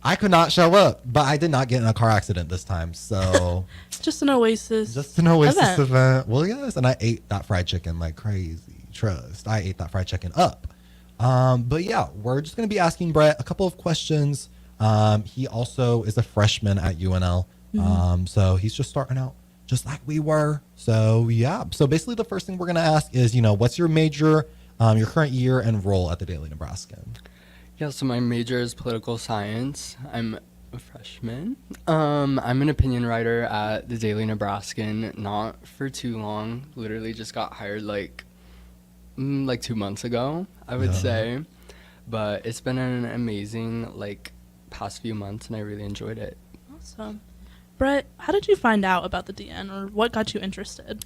I could not show up, but I did not get in a car accident this time. So Just an Oasis. just an Oasis event. Well, yes, and I ate that fried chicken like crazy. Trust, I ate that fried chicken up. But yeah, we're just gonna be asking Brett a couple of questions. He also is a freshman at UNL, so he's just starting out, just like we were. So yeah, so basically the first thing we're gonna ask is, what's your major, your current year, and role at the Daily Nebraskan? Yeah, so my major is political science. I'm a freshman. I'm an opinion writer at the Daily Nebraskan. Not for too long. Literally just got hired like 2 months ago, I would say. But it's been an amazing past few months, and I really enjoyed it. Awesome. Brett, how did you find out about the DN, or what got you interested?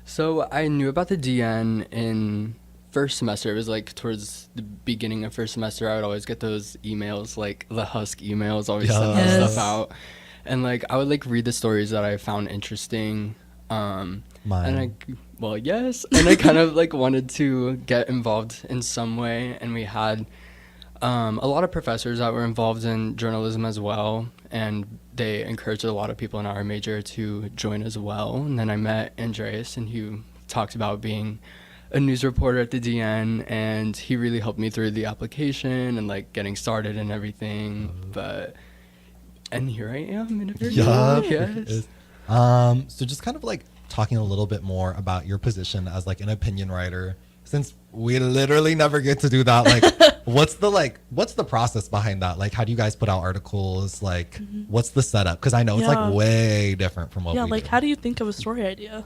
So I knew about the DN in first semester. It was towards the beginning of first semester. I would always get those emails, the Husk emails, always send that stuff out. And I would read the stories that I found interesting. Mine. And yes. And I kind of wanted to get involved in some way. And we had a lot of professors that were involved in journalism as well. And they encouraged a lot of people in our major to join as well. And then I met Andreas, and he talked about being a news reporter at the DN, and he really helped me through the application and getting started and everything. And here I am in a very yes. So just kind of talking a little bit more about your position as an opinion writer, since we literally never get to do that. What's the process behind that? How do you guys put out articles? What's the setup? Because I know it's way different from what we do. How do you think of a story idea?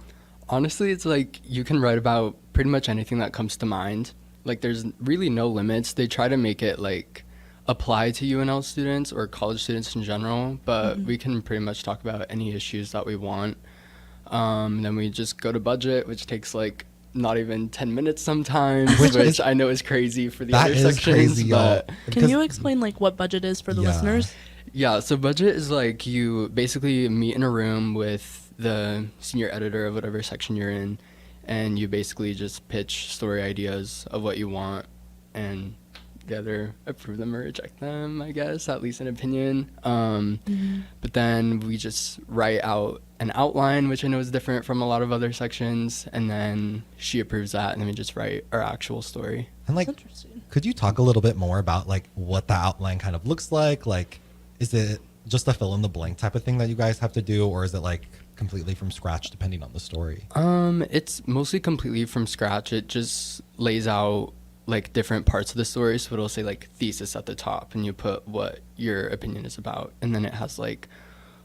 Honestly, it's you can write about pretty much anything that comes to mind. There's really no limits. They try to make it apply to UNL students or college students in general, but we can pretty much talk about any issues that we want. Then we just go to budget, which takes not even 10 minutes sometimes, which I know is crazy for the other sections. Crazy, but can you explain what budget is for the listeners? Yeah, so budget is you basically meet in a room with the senior editor of whatever section you're in, and you basically just pitch story ideas of what you want, and the other approve them or reject them, I guess, at least an opinion. But then we just write out an outline, which I know is different from a lot of other sections, and then she approves that, and then we just write our actual story. And That's interesting. could you talk a little bit more about what the outline kind of looks like? Is it just a fill in the blank type of thing that you guys have to do, or is it completely from scratch depending on the story? It's mostly completely from scratch. It just lays out different parts of the story, so it'll say thesis at the top, and you put what your opinion is about, and then it has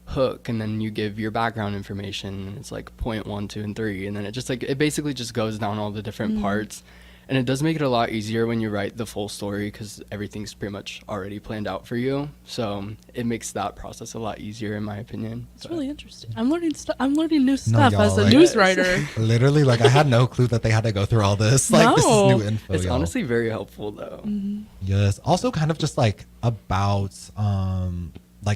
hook, and then you give your background information, and it's point 1, 2, and 3, and then it just it basically just goes down all the different parts. And it does make it a lot easier when you write the full story, because everything's pretty much already planned out for you. So it makes that process a lot easier, in my opinion. It's really interesting. I'm learning new stuff as a news writer. Literally, I had no clue that they had to go through all this. This is new info. It's honestly very helpful, though. Yes. Also, kind of just about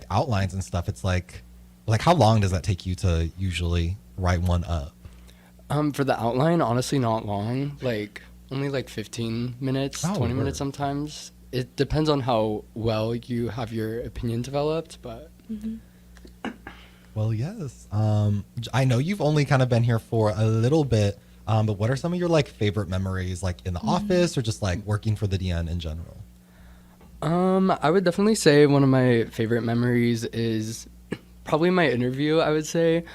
outlines and stuff. It's how long does that take you to usually write one up? For the outline, honestly, not long. Only 15 minutes, 20 minutes sometimes. It depends on how well you have your opinion developed, but... Well, yes. I know you've only kind of been here for a little bit, but what are some of your favorite memories, in the office, or just working for the DN in general? I would definitely say one of my favorite memories is probably my interview, I would say.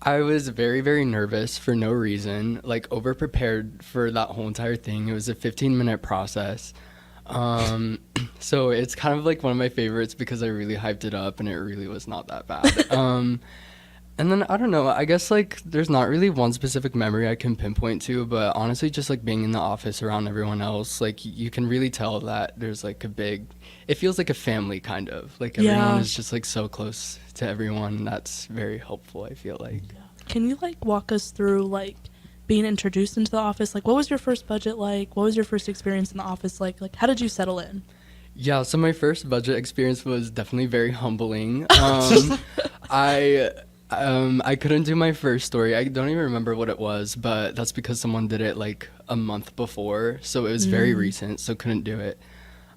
I was very, very nervous for no reason, over prepared for that whole entire thing. It was a 15-minute process. So it's kind of one of my favorites because I really hyped it up, and it really was not that bad. And then, I don't know, I guess there's not really one specific memory I can pinpoint to, but honestly just being in the office around everyone else, you can really tell that there's a big, it feels like a family kind of, everyone is just so close to everyone, and that's very helpful, I feel like. Can you walk us through being introduced into the office? What was your first budget like? What was your first experience in the office like? How did you settle in? Yeah, so my first budget experience was definitely very humbling. I couldn't do my first story. I don't even remember what it was, but that's because someone did it a month before, so it was very recent, so couldn't do it.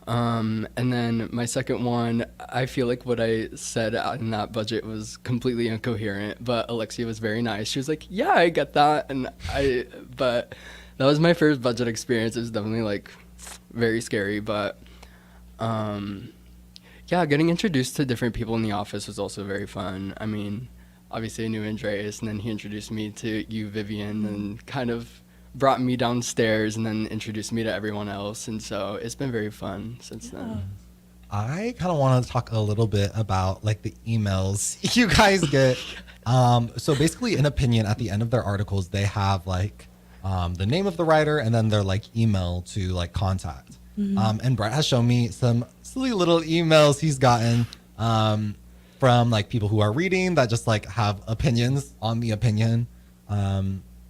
And then my second one, I feel like what I said in that budget was completely incoherent, but Alexia was very nice. She was like, "Yeah, I get that." But that was my first budget experience. It was definitely like very scary, but yeah, getting introduced to different people in the office was also very fun. I mean, obviously I knew Andreas, and then he introduced me to you, Vivian, and kind of brought me downstairs and then introduced me to everyone else. And so it's been very fun since then. I kind of want to talk a little bit about like the emails you guys get. So basically, in Opinion, at the end of their articles, they have like the name of the writer and then their like email to like contact. And Brett has shown me some silly little emails he's gotten from like people who are reading that just like have opinions on the opinion.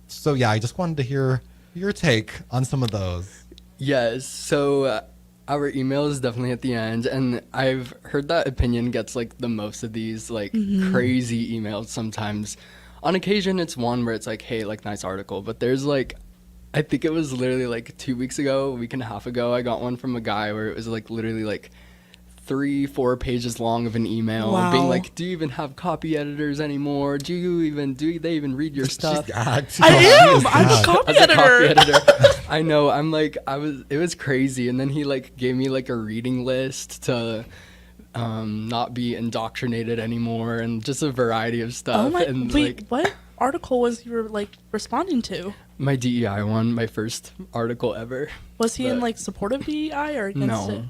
So yeah, I just wanted to hear your take on some of those. Yes, so our email is definitely at the end, and I've heard that Opinion gets like the most of these like crazy emails sometimes. On occasion, it's one where it's like, hey, like nice article, but there's like, I think it was literally like 2 weeks ago, a week and a half ago, I got one from a guy where it was like literally like 3-4 pages long of an email being like, do you even have copy editors anymore? Do they even read your stuff? I am. I'm a copy editor. I know. It was crazy. And then he like gave me like a reading list to not be indoctrinated anymore, and just a variety of stuff. And wait, like, what article was you like responding to? my DEI one, my first article ever. Was he in like support of DEI or against it?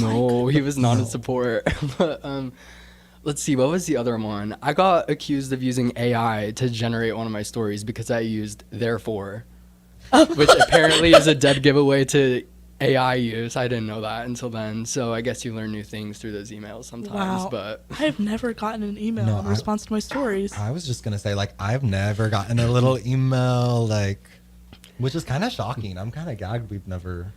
No, he was not in support. But let's see, what was the other one? I got accused of using AI to generate one of my stories because I used therefore, which apparently is a dead giveaway to AI use. I didn't know that until then. So I guess you learn new things through those emails sometimes. Wow. But I've never gotten an email in response to my stories. I was just gonna say, like, I've never gotten a little email, like, which is kind of shocking. I'm kind of gagged we've never.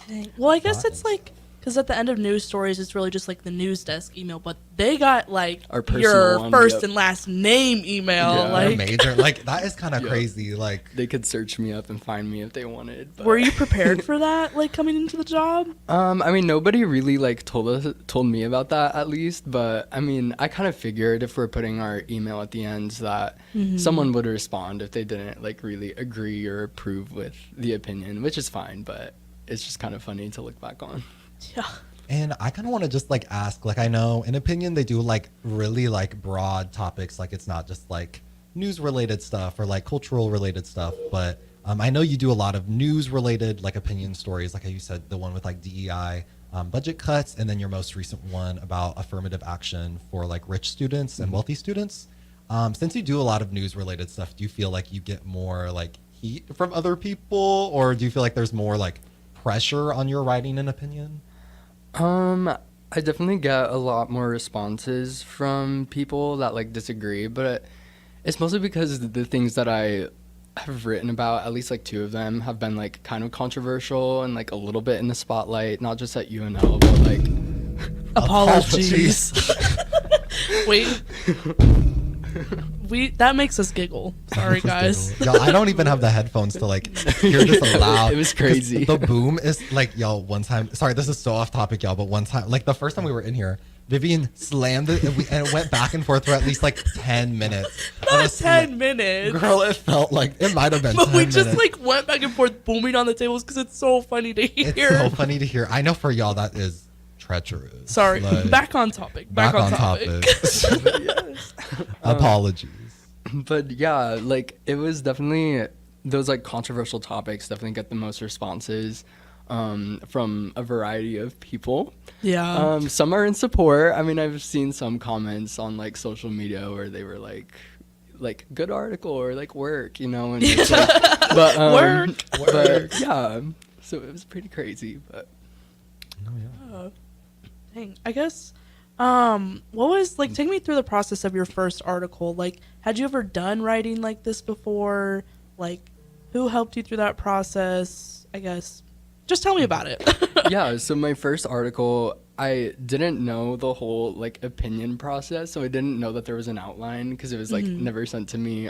Dang. Well, I guess it's like, because at the end of news stories, it's really just like the news desk email, but they got like Our personal your one, first yep. and last name email. Yeah. Like, Major, like, that is kind of Yep. crazy. Like, they could search me up and find me if they wanted. But. were you prepared for that, like coming into the job? I mean, nobody really like told me about that at least, but I mean, I kind of figured if we're putting our email at the end that someone would respond if they didn't like really agree or approve with the opinion, which is fine, but it's just kind of funny to look back on. Yeah. and I kind of want to just like ask, like, I know in Opinion they do like really like broad topics, like it's not just like news related stuff or like cultural related stuff, but I know you do a lot of news related like opinion stories, like how you said the one with like DEI budget cuts, and then your most recent one about affirmative action for like rich students and wealthy students. Since you do a lot of news related stuff, do you feel like you get more like heat from other people, or do you feel like there's more like pressure on your writing and opinion? I definitely get a lot more responses from people that like disagree, but it's mostly because the things that I have written about, at least like 2 of them, have been like kind of controversial and like a little bit in the spotlight, not just at UNL, but like Apologies. Wait. That makes us giggle. Sorry, guys. Yo, I don't even have the headphones to like hear this aloud. It was crazy. The boom is like, yo, one time, sorry, this is so off topic, y'all, but one time, like the first time we were in here, Vivian slammed it and it went back and forth for at least like 10 minutes. Not 10 minutes. Girl, it felt like it might have been But 10 we minutes. just like went back and forth booming on the tables because it's so funny to hear. It's so funny to hear. I know for y'all that is treacherous. Sorry. Like, back on topic. Back on topic. Yes. Apologies. But yeah, like it was definitely those like controversial topics definitely get the most responses from a variety of people. Yeah. Some are in support. I mean, I've seen some comments on like social media where they were like good article or like work, you know, and it's like, but Work. but yeah, so it was pretty crazy, but Oh, yeah. Dang. I guess. What was like? Take me through the process of your first article. Like, had you ever done writing like this before? Like, who helped you through that process? I guess. Just tell me about it. yeah, so my first article, I didn't know the whole like opinion process, so I didn't know that there was an outline because it was like never sent to me.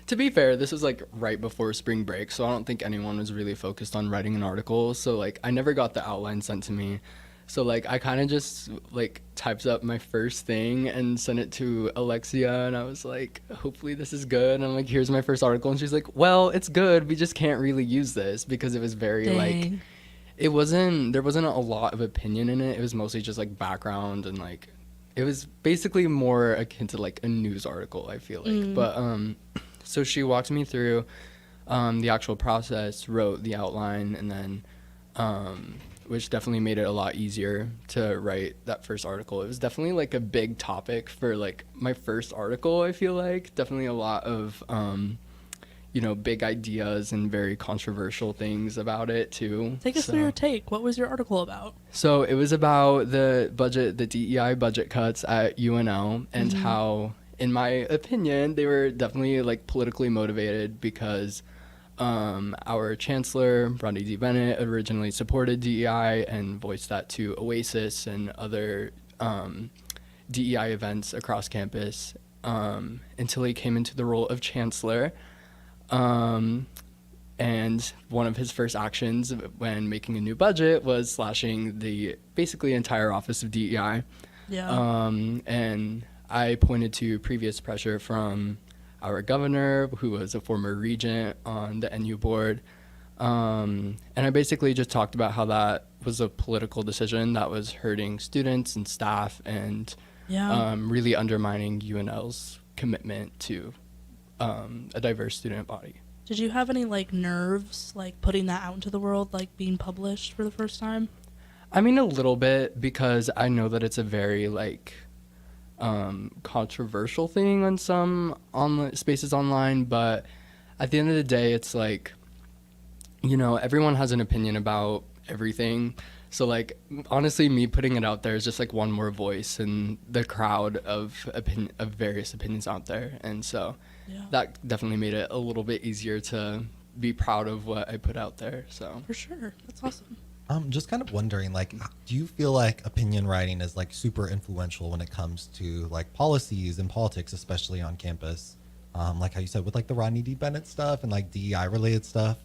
To be fair, this was like right before spring break, so I don't think anyone was really focused on writing an article. So like I never got the outline sent to me. So like I kind of just like typed up my first thing and sent it to Alexia, and I was like, hopefully this is good. And I'm like, here's my first article, and she's like, well, it's good. We just can't really use this because it was very like Dang. there wasn't a lot of opinion in it. It was mostly just like background and like it was basically more akin to like a news article, I feel like. But so she walked me through the actual process, wrote the outline, and then which definitely made it a lot easier to write that first article. It was definitely like a big topic for like my first article, I feel like. Definitely a lot of you know, big ideas and very controversial things about it too. Take us through your take. What was your article about? So it was about the DEI budget cuts at UNL and how, in my opinion, they were definitely like politically motivated because our chancellor, Rodney D. Bennett, originally supported DEI and voiced that to Oasis and other DEI events across campus until he came into the role of chancellor. And one of his first actions when making a new budget was slashing the basically entire office of DEI. Yeah. And I pointed to previous pressure from our governor, who was a former regent on the NU board. And I basically just talked about how that was a political decision that was hurting students and staff and really undermining UNL's commitment to a diverse student body. Did you have any like nerves like putting that out into the world, like being published for the first time? I mean, a little bit, because I know that it's a very like controversial thing on some online spaces online, but at the end of the day, it's like, you know, everyone has an opinion about everything. So like honestly, me putting it out there is just like one more voice in the crowd of various opinions out there, and so that definitely made it a little bit easier to be proud of what I put out there. So For sure. That's awesome. I'm just kind of wondering, like, do you feel like opinion writing is like super influential when it comes to like policies and politics, especially on campus? Like how you said with like the Rodney D. Bennett stuff and like DEI related stuff.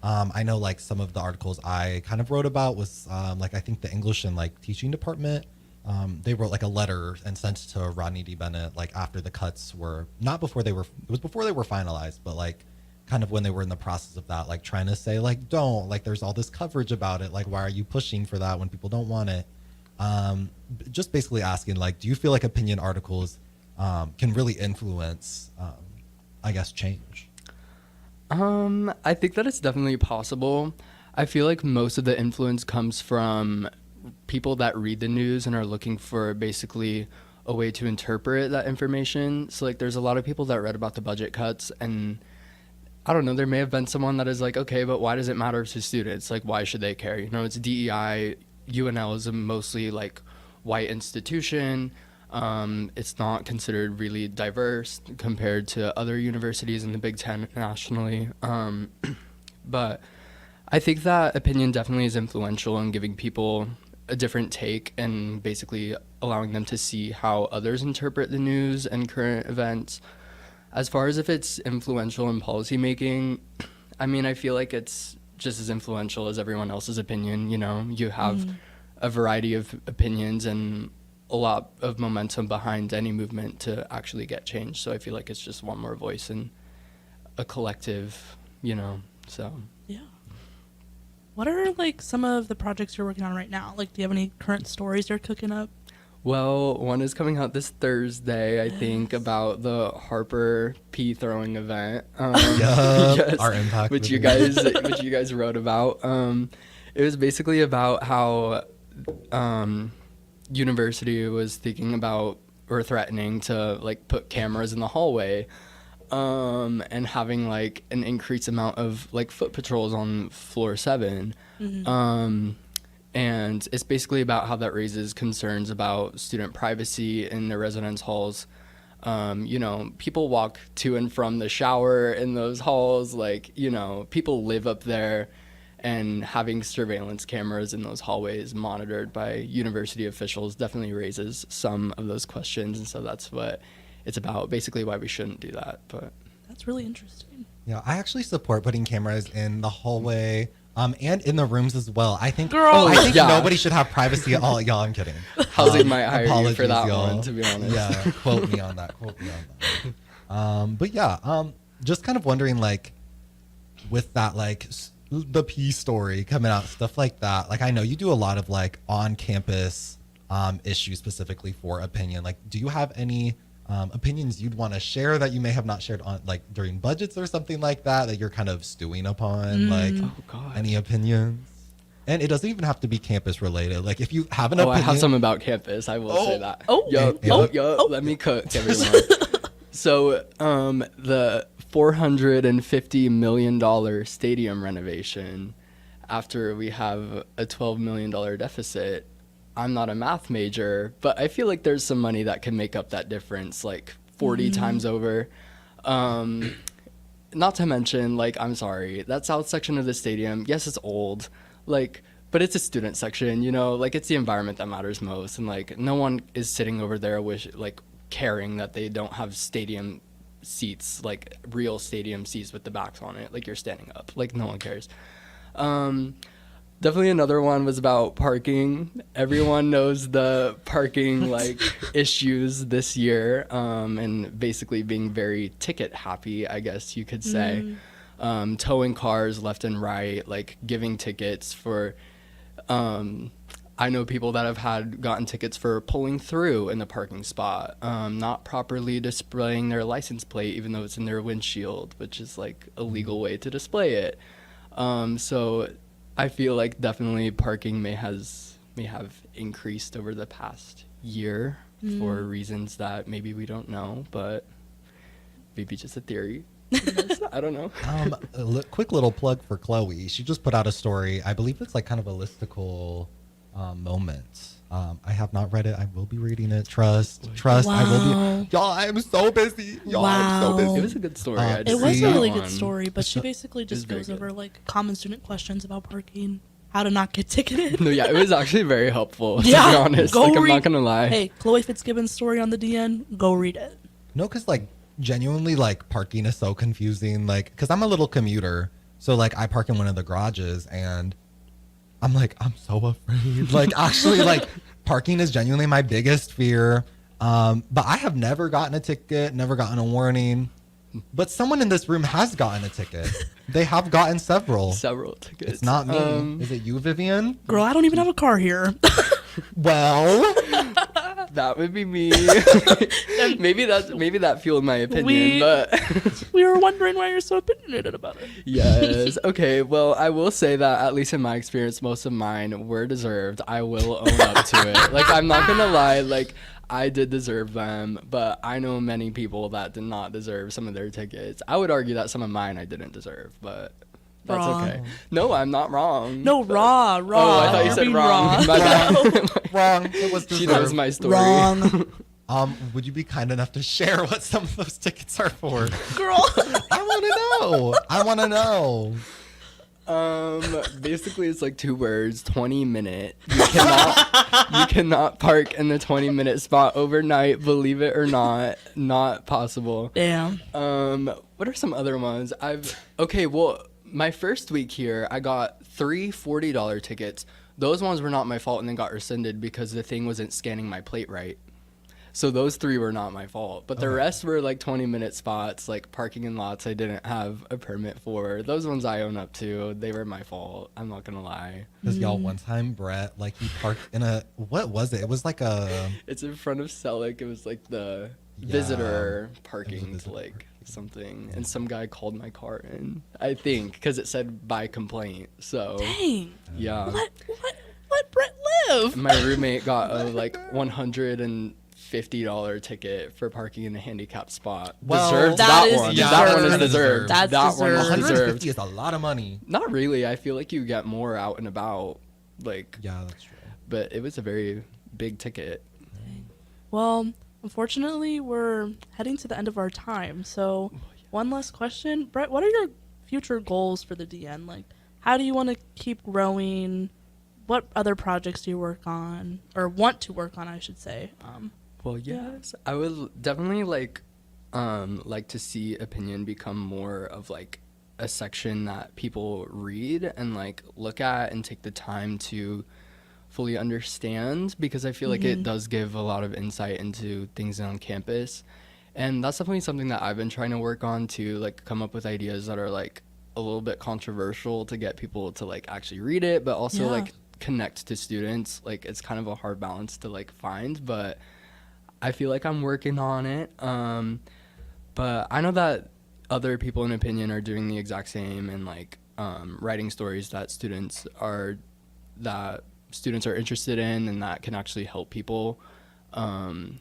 I know like some of the articles I kind of wrote about was like I think the English and like teaching department. They wrote like a letter and sent to Rodney D. Bennett like after the cuts were not before they were, it was before they were finalized, but like kind of when they were in the process of that, like trying to say like, don't, like there's all this coverage about it, like why are you pushing for that when people don't want it? Just basically asking like, do you feel like opinion articles can really influence I guess change? I think that it's definitely possible. I feel like most of the influence comes from people that read the news and are looking for basically a way to interpret that information. So like there's a lot of people that read about the budget cuts, and I don't know, there may have been someone that is like, okay, but why does it matter to students? Like, why should they care? You know, it's DEI. UNL is a mostly like white institution. It's not considered really diverse compared to other universities in the Big Ten nationally. But I think that opinion definitely is influential in giving people a different take and basically allowing them to see how others interpret the news and current events. As far as if it's influential in policymaking, I mean, I feel like it's just as influential as everyone else's opinion. You know, you have a variety of opinions and a lot of momentum behind any movement to actually get change. So I feel like it's just one more voice in a collective, you know, so. Yeah. What are like some of the projects you're working on right now? Like, do you have any current stories you're cooking up? Well, one is coming out this Thursday, I think, about the Harper P throwing event. Yes, Our impact, which you guys wrote about. It was basically about how university was thinking about or threatening to like put cameras in the hallway, and having like an increased amount of like foot patrols on floor 7. And it's basically about how that raises concerns about student privacy in their residence halls. You know, people walk to and from the shower in those halls, like, you know, people live up there, and having surveillance cameras in those hallways monitored by university officials definitely raises some of those questions, and so that's what it's about, basically why we shouldn't do that. But That's really interesting. Yeah, I actually support putting cameras in the hallway, and in the rooms as well. I think Girl. I think Yeah. nobody should have privacy at all. Y'all, I'm kidding. housing might hire you for Apologies, that y'all. one, to be honest. Yeah, quote me on that. Quote me on that. But yeah, just kind of wondering, like, with that, like, the P story coming out, stuff like that. Like, I know you do a lot of like on-campus issues specifically for opinion. Like, do you have any opinions you'd want to share that you may have not shared on, like, during budgets or something like that you're kind of stewing upon? Like, Oh, God. any opinions? And it doesn't even have to be campus related. Like, if you have an Oh, I opinion, have some about campus. I will say that. Oh. Yo, Oh. let me cook, everyone. So, the $450 million stadium renovation, after we have a $12 million deficit, I'm not a math major, but I feel like there's some money that can make up that difference, like 40 times over. Not to mention, like, I'm sorry, that south section of the stadium, yes, it's old, like, but it's a student section, you know, like, it's the environment that matters most, and like, no one is sitting over there caring that they don't have stadium seats, like real stadium seats with the backs on it, like you're standing up, like no one cares. Definitely another one was about parking. Everyone knows the parking like issues this year, and basically being very ticket happy, I guess you could say. Towing cars left and right, like giving tickets for I know people that have gotten tickets for pulling through in the parking spot, not properly displaying their license plate even though it's in their windshield, which is like a legal way to display it. So I feel like definitely parking may have increased over the past year for reasons that maybe we don't know, but maybe just a theory. I don't know. Quick little plug for Chloe. She just put out a story. I believe it's like kind of a listicle moment. I have not read it. I will be reading it. Trust. I will be. Y'all, I am so busy. Y'all, I'm so Wow. busy. It was a good story. I It just was see a that really one. good story, but she basically just goes over like common student questions about parking, how to not get ticketed. No, yeah, it was actually very helpful, to Yeah, be honest. go Like, I'm read- not gonna lie. Hey, Chloe Fitzgibbon's story on the DN, go read it. No, because like genuinely, like parking is so confusing. Like, because I'm a little commuter, so like I park in one of the garages, and I'm like, I'm so afraid. Like, actually, like parking is genuinely my biggest fear. But I have never gotten a ticket, never gotten a warning. But someone in this room has gotten a ticket. They have gotten several. Several tickets. It's not me. Is it you, Vivian? Girl, I don't even have a car here. Well, That would be me. maybe that fueled my opinion, We- but We were wondering why you're so opinionated about it. yes. Okay, well, I will say that at least in my experience, most of mine were deserved. I will own up to it. Like, I'm not gonna lie, like, I did deserve them, but I know many people that did not deserve some of their tickets. I would argue that some of mine I didn't deserve, but that's Wrong. okay. No, I'm not wrong. No, but- raw. Oh, I thought you You're said being wrong. raw. My bad. wrong. It was She knows deserved. my story. Wrong. Would you be kind enough to share what some of those tickets are for? Girl. I want to know. I want to know. Basically it's like 2 words, 20-minute. You cannot park in the 20-minute spot overnight, believe it or not. Not possible. Damn. What are some other ones? Well, my first week here, I got 3 $40 tickets. Those ones were not my fault and then got rescinded because the thing wasn't scanning my plate right. So those 3 were not my fault. But the rest were like 20-minute spots, like parking in lots I didn't have a permit for. Those ones I own up to. They were my fault. I'm not going to lie. Because y'all, one time, Brett, like, he parked in a, what was it? It was like a, It's in front of Selleck. It was like the Yeah. visitor It parking was a to visitor like parking. something. And some guy called my car in, I think, because it said by complaint. So, Dang. yeah. Let Brett live. My roommate got a like $150 ticket for parking in a handicapped spot. Well, Deserved That that is one. deserved. That one is That is deserved. deserved. That's that one is deserved. deserved. 150 is a lot of money. Not really. I feel like you get more out and about. Like, Yeah, that's true. but it was a very big ticket. Well, unfortunately, we're heading to the end of our time. So, one last question. Brett, what are your future goals for the DN? Like, how do you want to keep growing? What other projects do you work on, or want to work on, I should say? Well, yes, I would definitely like to see opinion become more of like a section that people read and like look at and take the time to fully understand, because I feel like it does give a lot of insight into things on campus. And that's definitely something that I've been trying to work on, to like come up with ideas that are like a little bit controversial to get people to like actually read it, but also like connect to students. Like it's kind of a hard balance to like find, but I feel like I'm working on it. But I know that other people in opinion are doing the exact same, and like writing stories that students are interested in and that can actually help people,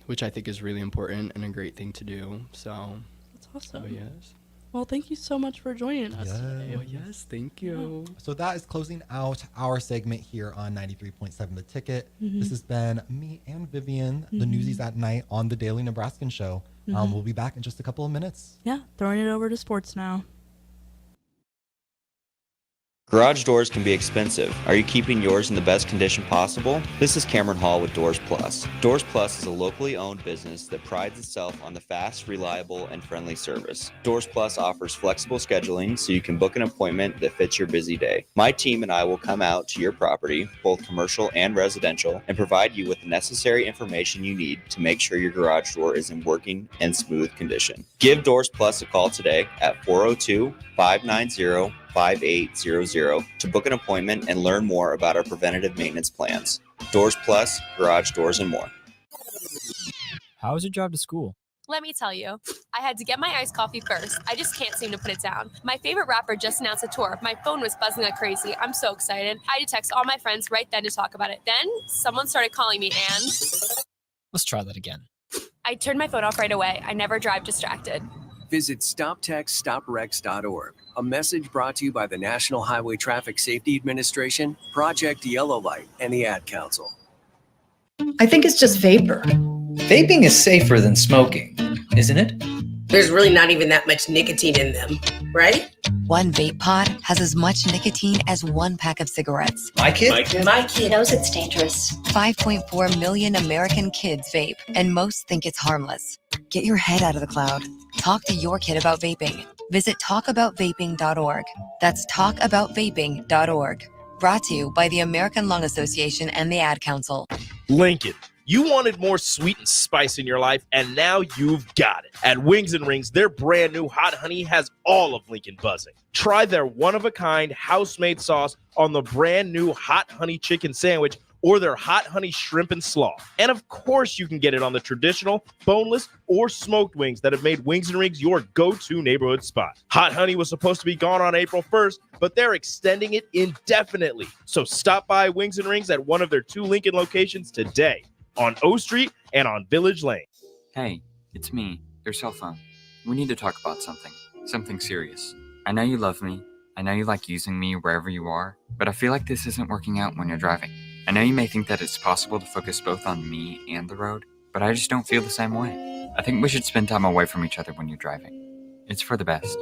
which I think is really important and a great thing to do. So That's awesome. but yes. Well, thank you so much for joining us today. Well, yes, thank you. So that is closing out our segment here on 93.7 The Ticket. This has been me and Vivian, the Newsies at Night on the Daily Nebraskan Show. We'll be back in just a couple of minutes. Yeah, throwing it over to sports now. Garage doors can be expensive. Are you keeping yours in the best condition possible? This is Cameron Hall with Doors Plus. Doors Plus is a locally owned business that prides itself on the fast, reliable, and friendly service. Doors Plus offers flexible scheduling so you can book an appointment that fits your busy day. My team and I will come out to your property, both commercial and residential, and provide you with the necessary information you need to make sure your garage door is in working and smooth condition. Give Doors Plus a call today at 402-590-5800 to book an appointment and learn more about our preventative maintenance plans. Doors Plus, garage doors, and more. How was your drive to school? Let me tell you, I had to get my iced coffee first. I just can't seem to put it down. My favorite rapper just announced a tour. My phone was buzzing like crazy. I'm so excited. I had to text all my friends right then to talk about it. Then someone started calling me and... Let's try that again. I turned my phone off right away. I never drive distracted. Visit StopTextStopWrecks.org. A message brought to you by the National Highway Traffic Safety Administration, Project Yellow Light, and the Ad Council. I think it's just vapor. Vaping is safer than smoking, isn't it? There's really not even that much nicotine in them, right? One vape pod has as much nicotine as one pack of cigarettes. My kid knows it's dangerous. 5.4 million American kids vape, and most think it's harmless. Get your head out of the cloud. Talk to your kid about vaping. Visit talkaboutvaping.org. That's talkaboutvaping.org. Brought to you by the American Lung Association and the Ad Council. Lincoln, you wanted more sweet and spice in your life, and now you've got it. At Wings and Rings, their brand new Hot Honey has all of Lincoln buzzing. Try their one-of-a-kind house-made sauce on the brand new Hot Honey Chicken Sandwich or their Hot Honey Shrimp and Slaw. And of course, you can get it on the traditional, boneless, or smoked wings that have made Wings and Rings your go-to neighborhood spot. Hot Honey was supposed to be gone on April 1st, but they're extending it indefinitely. So stop by Wings and Rings at one of their 2 Lincoln locations today, on O Street and on Village Lane. Hey, it's me, your cell phone. We need to talk about something serious. I know you love me. I know you like using me wherever you are, but I feel like this isn't working out when you're driving. I know you may think that it's possible to focus both on me and the road, but I just don't feel the same way. I think we should spend time away from each other when you're driving. It's for the best.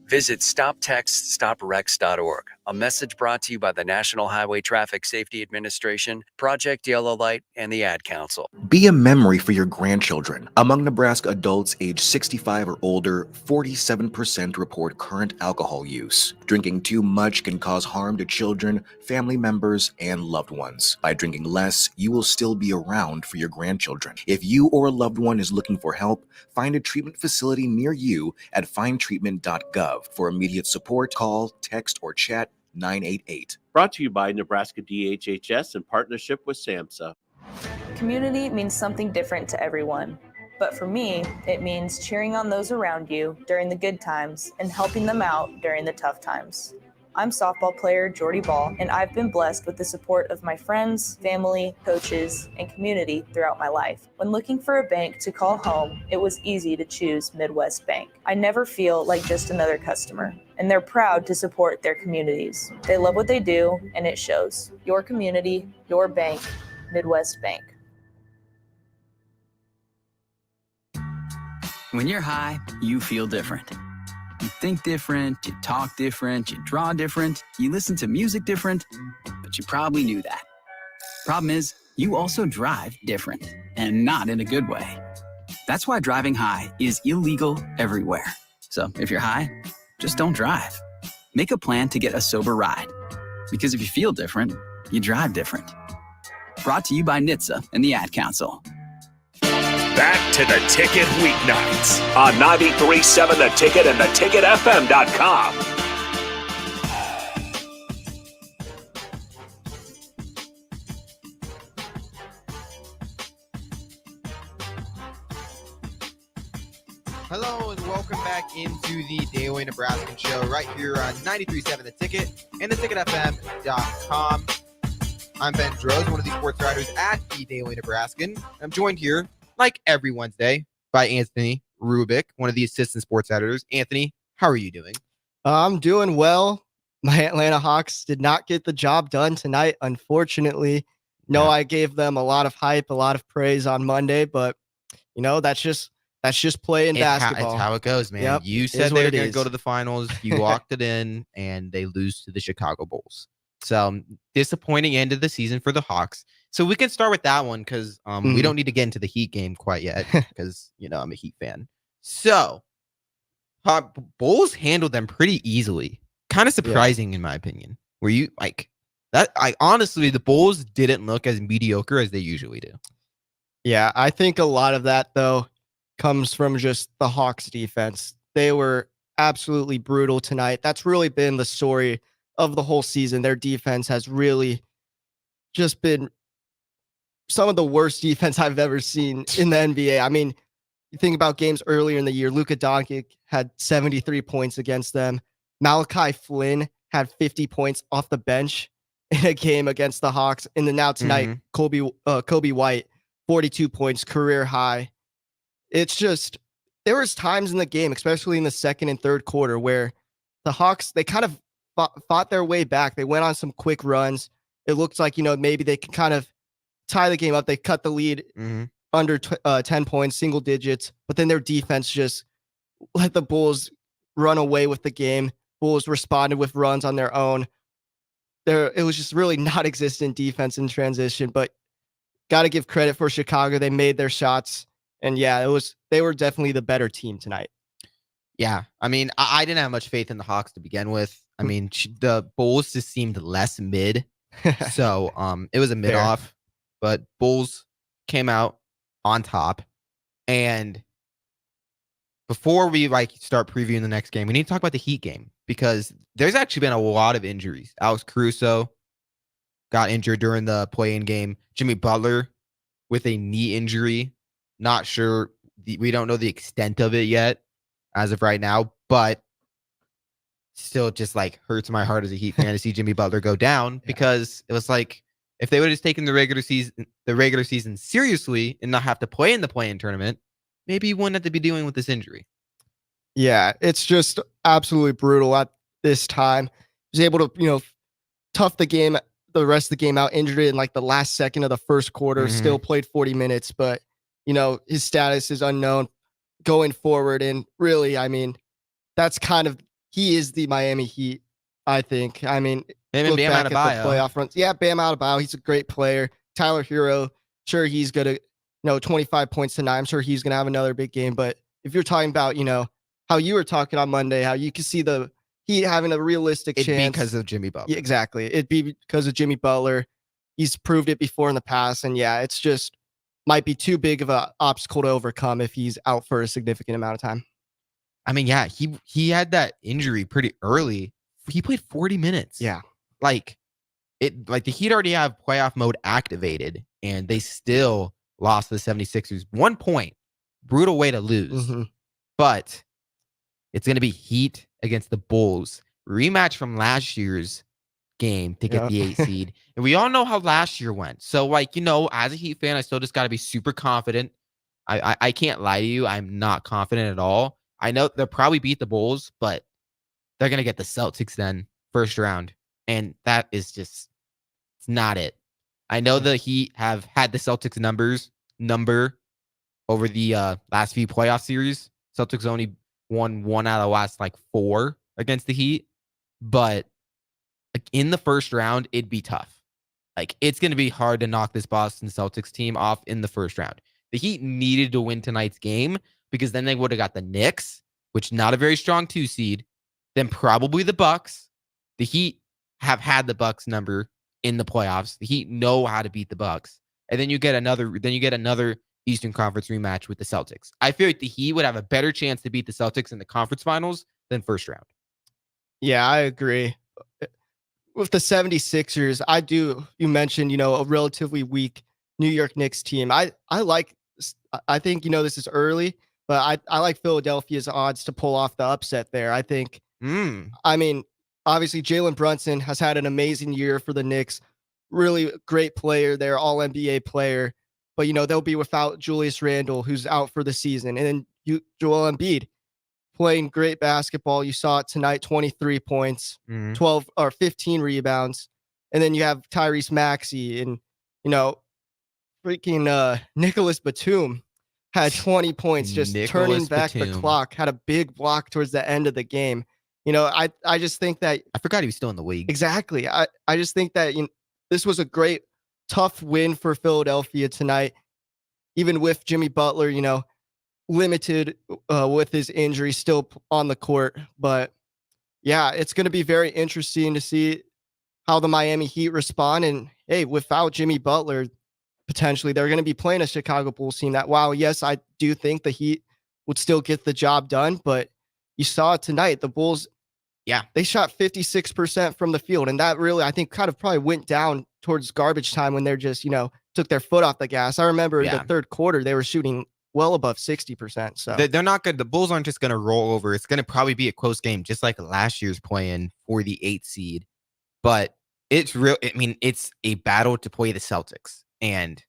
Visit StopTextStopWrecks.org. A message brought to you by the National Highway Traffic Safety Administration, Project Yellow Light, and the Ad Council. Be a memory for your grandchildren. Among Nebraska adults age 65 or older, 47% report current alcohol use. Drinking too much can cause harm to children, family members, and loved ones. By drinking less, you will still be around for your grandchildren. If you or a loved one is looking for help, find a treatment facility near you at findtreatment.gov. For immediate support, call, text, or chat 988. Brought to you by Nebraska DHHS in partnership with SAMHSA. Community means something different to everyone. But for me, it means cheering on those around you during the good times and helping them out during the tough times. I'm softball player Jordy Ball, and I've been blessed with the support of my friends, family, coaches, and community throughout my life. When looking for a bank to call home, it was easy to choose Midwest Bank. I never feel like just another customer, and they're proud to support their communities. They love what they do, and it shows. Your community, your bank, Midwest Bank. When you're high, you feel different. You think different, you talk different, you draw different, you listen to music different, but you probably knew that. Problem is, you also drive different, and not in a good way. That's why driving high is illegal everywhere. So if you're high, just don't drive. Make a plan to get a sober ride. Because if you feel different, you drive different. Brought to you by NHTSA and the Ad Council. Back to the Ticket weeknights on 93.7 The Ticket and theticketfm.com. Hello and welcome back into the Daily Nebraskan show right here on 93.7 The Ticket and theticketfm.com. I'm Ben Droz, one of the sports writers at the Daily Nebraskan. I'm joined here, like every Wednesday, by Anthony Rubik, one of the assistant sports editors. Anthony, how are you doing? I'm doing well. My Atlanta Hawks did not get the job done tonight, unfortunately. No, I gave them a lot of hype, a lot of praise on Monday, but that's just play in basketball. It's how it goes, man. Yep, You said they were going to go to the finals. You locked it in, and they lose to the Chicago Bulls. So disappointing end of the season for the Hawks. So we can start with that one because we don't need to get into the Heat game quite yet because, I'm a Heat fan. So Bulls handled them pretty easily. Kind of surprising in my opinion. Were you like that? Honestly, the Bulls didn't look as mediocre as they usually do. Yeah, I think a lot of that, though, comes from just the Hawks defense. They were absolutely brutal tonight. That's really been the story of the whole season. Their defense has really just been some of the worst defense I've ever seen in the NBA. I mean, you think about games earlier in the year, Luka Doncic had 73 points against them. Malachi Flynn had 50 points off the bench in a game against the Hawks. And then now tonight, Kobe White, 42 points, career high. It's just, there was times in the game, especially in the second and third quarter, where the Hawks, they kind of fought their way back. They went on some quick runs. It looked like, maybe they could kind of tie the game up. They cut the lead under 10 points, single digits, but then their defense just let the Bulls run away with the game. Bulls responded with runs on their own. It was just really non-existent defense in transition, but got to give credit for Chicago. They made their shots. And yeah, they were definitely the better team tonight. Yeah. I mean, I didn't have much faith in the Hawks to begin with. I mean, the Bulls just seemed less mid. So it was a mid off, but Bulls came out on top. And before we start previewing the next game, we need to talk about the Heat game because there's actually been a lot of injuries. Alex Caruso got injured during the play-in game. Jimmy Butler with a knee injury. Not sure. We don't know the extent of it yet as of right now, but still just hurts my heart as a Heat fan to see Jimmy Butler go down because it was like if they would have just taken the regular season seriously and not have to play in the play-in tournament, maybe he wouldn't have to be dealing with this injury. Yeah, it's just absolutely brutal at this time. He was able to, tough the rest of the game out, injured in the last second of the first quarter, still played 40 minutes, but his status is unknown going forward. And really, I mean, that's he is the Miami Heat, I think. I mean, look back at the playoff runs. Yeah, Bam Adebayo, he's a great player. Tyler Hero, sure, he's going to, 25 points tonight. I'm sure he's going to have another big game. But if you're talking about, how you were talking on Monday, how you can see the Heat having a realistic chance. It'd be because of Jimmy Butler. Yeah, exactly. It'd be because of Jimmy Butler. He's proved it before in the past. And yeah, it's just might be too big of an obstacle to overcome if he's out for a significant amount of time. I mean, yeah, he had that injury pretty early. He played 40 minutes. Yeah. The Heat already have playoff mode activated, and they still lost to the 76ers. 1 point. Brutal way to lose. But it's going to be Heat against the Bulls. Rematch from last year's game to get the 8 seed. And we all know how last year went. So, as a Heat fan, I still just got to be super confident. I can't lie to you. I'm not confident at all. I know they'll probably beat the Bulls, but they're going to get the Celtics then, first round. And that is just, it's not it. I know the Heat have had the Celtics number over the last few playoff series. Celtics only won 1 out of the last like 4 against the Heat. But like, in the first round, it'd be tough. Like, it's going to be hard to knock this Boston Celtics team off in the first round. The Heat needed to win tonight's game because then they would have got the Knicks, which not a very strong 2 seed, then probably the Bucks. The Heat have had the Bucks number in the playoffs. The Heat know how to beat the Bucks. And then you get another Eastern Conference rematch with the Celtics. I feel like the Heat would have a better chance to beat the Celtics in the conference finals than first round. Yeah, I agree. With the 76ers, you mentioned, a relatively weak New York Knicks team. I think, this is early, but I like Philadelphia's odds to pull off the upset there. I think, I mean, obviously Jalen Brunson has had an amazing year for the Knicks. Really great player there, all NBA player. But, they'll be without Julius Randle, who's out for the season. And then Joel Embiid playing great basketball. You saw it tonight, 23 points, 12 or 15 rebounds. And then you have Tyrese Maxey and, freaking Nicholas Batum had 20 points, just turning back the clock, had a big block towards the end of the game. I just think that I forgot he was still in the league. Exactly. I just think that this was a great, tough win for Philadelphia tonight, even with Jimmy Butler, limited with his injury, still on the court. But yeah, it's going to be very interesting to see how the Miami Heat respond. And hey, without Jimmy Butler, potentially they're going to be playing a Chicago Bulls team that, wow, yes, I do think the Heat would still get the job done. But you saw it tonight, the Bulls, they shot 56% from the field. And that really, I think, kind of probably went down towards garbage time when they're just, took their foot off the gas. I remember in the third quarter, they were shooting well above 60%. So they're not good. The Bulls aren't just going to roll over. It's going to probably be a close game, just like last year's play-in for the 8th seed. But it's real. I mean, it's a battle to play the Celtics. And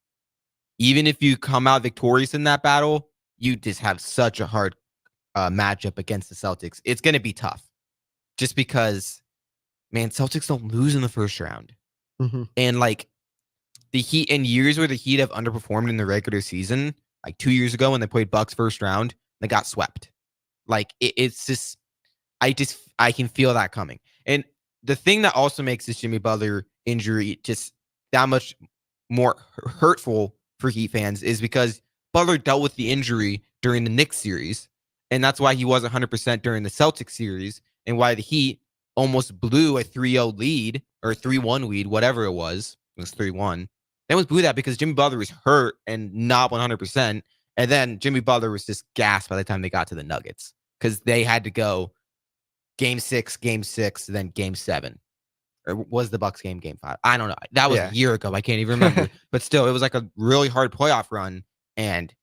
even if you come out victorious in that battle, you just have such a hard matchup against the Celtics. It's going to be tough just because, man, Celtics don't lose in the first round. And like the Heat, in years where the Heat have underperformed in the regular season, like 2 years ago when they played Bucks first round, they got swept. Like it's just, I can feel that coming. And the thing that also makes this Jimmy Butler injury just that much more hurtful for Heat fans is because Butler dealt with the injury during the Knicks series. And that's why he was 100% during the Celtics series, and why the Heat almost blew a 3-0 lead or 3-1 lead, whatever it was. It was 3-1. They almost blew that because Jimmy Butler was hurt and not 100%. And then Jimmy Butler was just gassed by the time they got to the Nuggets because they had to go game 6, then game 7. Or was the Bucks game 5? I don't know. That was a year ago. I can't even remember. But still, it was like a really hard playoff run, and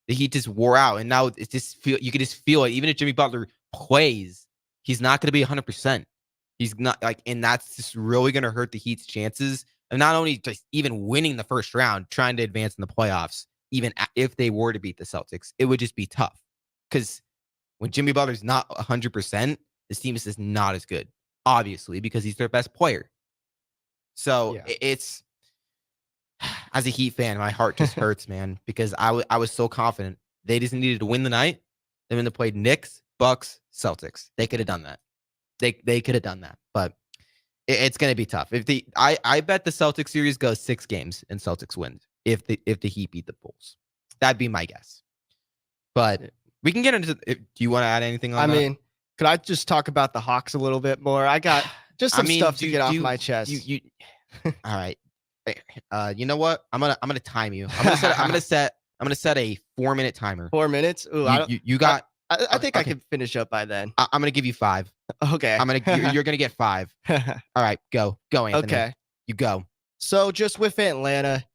the Heat just wore out. And now it's just you can just feel it. Even if Jimmy Butler plays, he's not going to be 100%. He's not and that's just really going to hurt the Heat's chances of not only just even winning the first round, trying to advance in the playoffs. Even if they were to beat the Celtics, it would just be tough because when Jimmy Butler's not 100%, this team is just not as good, obviously, because he's their best player. So it's, as a Heat fan, my heart just hurts, man, because I was so confident. They just needed to win the night. Then when they played Knicks, Bucks, Celtics, they could have done that. They could have done that, but it's going to be tough. I bet the Celtics series goes 6 games and Celtics wins if the Heat beat the Bulls. That'd be my guess. But we can get into. Do you want to add anything on that? I mean, could I just talk about the Hawks a little bit more? I got just some stuff to get off my chest. All right. You know what? I'm gonna time you. I'm gonna set a 4-minute timer. 4 minutes? Ooh, you got. I think I can finish up by then. I'm gonna give you 5. Okay. You're gonna get 5. All right, go, Anthony. Okay, you go. So just with Atlanta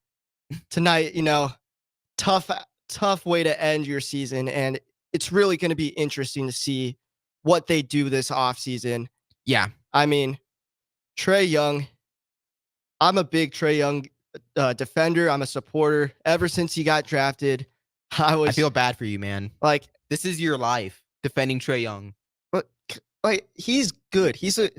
tonight, tough way to end your season, and it's really going to be interesting to see what they do this offseason. Yeah, I mean, Trae Young. I'm a big Trae Young defender. I'm a supporter. Ever since he got drafted, I feel bad for you, man. Like, this is your life defending Trae Young. But like, he's good. He's a